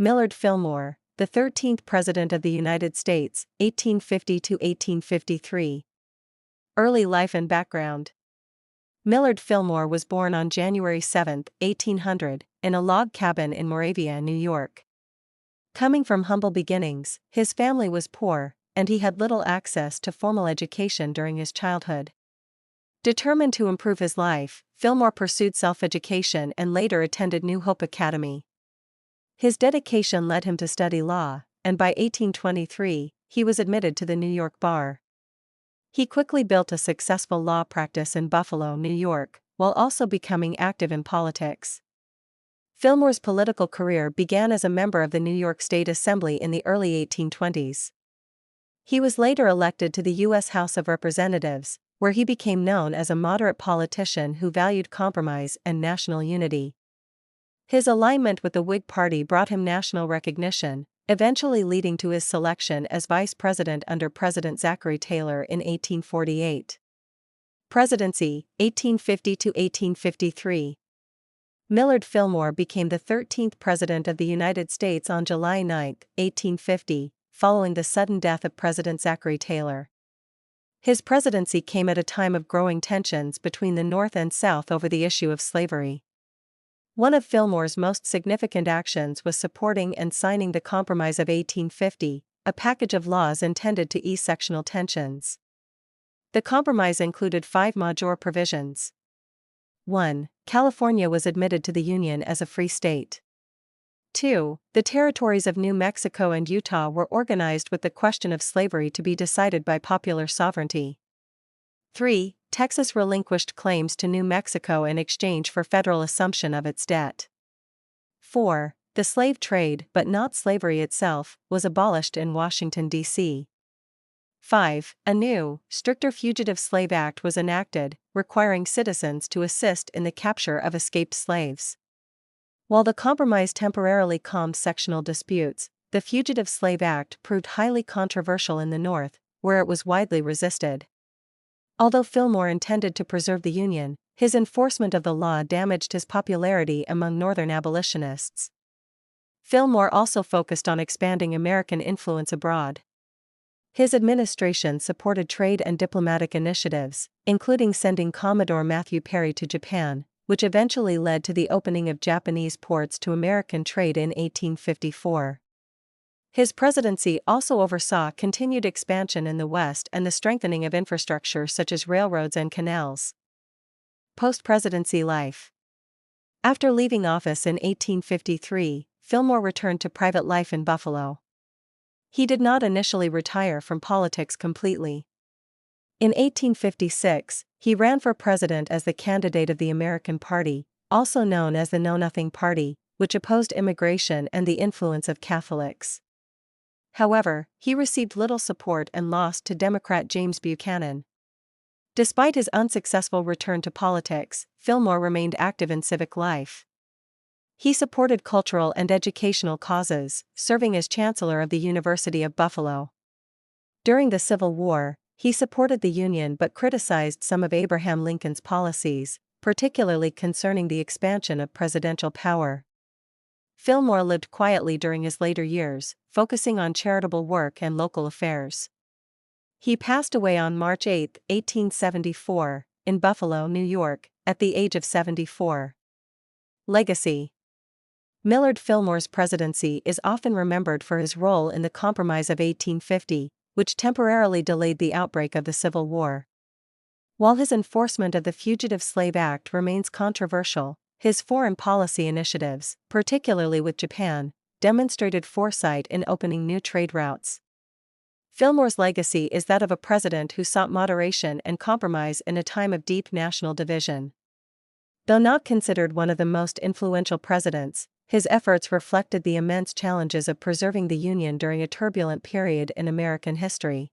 Millard Fillmore, the 13th President of the United States, 1850 to 1853. Early life and background. Millard Fillmore was born on January 7, 1800, in a log cabin in Moravia, New York. Coming from humble beginnings, his family was poor, and he had little access to formal education during his childhood. Determined to improve his life, Fillmore pursued self-education and later attended New Hope Academy. His dedication led him to study law, and by 1823, he was admitted to the New York bar. He quickly built a successful law practice in Buffalo, New York, while also becoming active in politics. Fillmore's political career began as a member of the New York State Assembly in the early 1820s. He was later elected to the U.S. House of Representatives, where he became known as a moderate politician who valued compromise and national unity. His alignment with the Whig Party brought him national recognition, eventually leading to his selection as vice president under President Zachary Taylor in 1848. Presidency, 1850 to 1853. Millard Fillmore became the 13th President of the United States on July 9, 1850, following the sudden death of President Zachary Taylor. His presidency came at a time of growing tensions between the North and South over the issue of slavery. One of Fillmore's most significant actions was supporting and signing the Compromise of 1850, a package of laws intended to ease sectional tensions. The compromise included 5 major provisions. 1. California was admitted to the Union as a free state. 2. The territories of New Mexico and Utah were organized with the question of slavery to be decided by popular sovereignty. 3. Texas relinquished claims to New Mexico in exchange for federal assumption of its debt. 4. The slave trade, but not slavery itself, was abolished in Washington, D.C. 5. A new, stricter Fugitive Slave Act was enacted, requiring citizens to assist in the capture of escaped slaves. While the compromise temporarily calmed sectional disputes, the Fugitive Slave Act proved highly controversial in the North, where it was widely resisted. Although Fillmore intended to preserve the Union, his enforcement of the law damaged his popularity among Northern abolitionists. Fillmore also focused on expanding American influence abroad. His administration supported trade and diplomatic initiatives, including sending Commodore Matthew Perry to Japan, which eventually led to the opening of Japanese ports to American trade in 1854. His presidency also oversaw continued expansion in the West and the strengthening of infrastructure such as railroads and canals. Post-presidency life. After leaving office in 1853, Fillmore returned to private life in Buffalo. He did not initially retire from politics completely. In 1856, he ran for president as the candidate of the American Party, also known as the Know-Nothing Party, which opposed immigration and the influence of Catholics. However, he received little support and lost to Democrat James Buchanan. Despite his unsuccessful return to politics, Fillmore remained active in civic life. He supported cultural and educational causes, serving as chancellor of the University of Buffalo. During the Civil War, he supported the Union but criticized some of Abraham Lincoln's policies, particularly concerning the expansion of presidential power. Fillmore lived quietly during his later years, focusing on charitable work and local affairs. He passed away on March 8, 1874, in Buffalo, New York, at the age of 74. Legacy. Millard Fillmore's presidency is often remembered for his role in the Compromise of 1850, which temporarily delayed the outbreak of the Civil War. While his enforcement of the Fugitive Slave Act remains controversial, his foreign policy initiatives, particularly with Japan, demonstrated foresight in opening new trade routes. Fillmore's legacy is that of a president who sought moderation and compromise in a time of deep national division. Though not considered one of the most influential presidents, his efforts reflected the immense challenges of preserving the Union during a turbulent period in American history.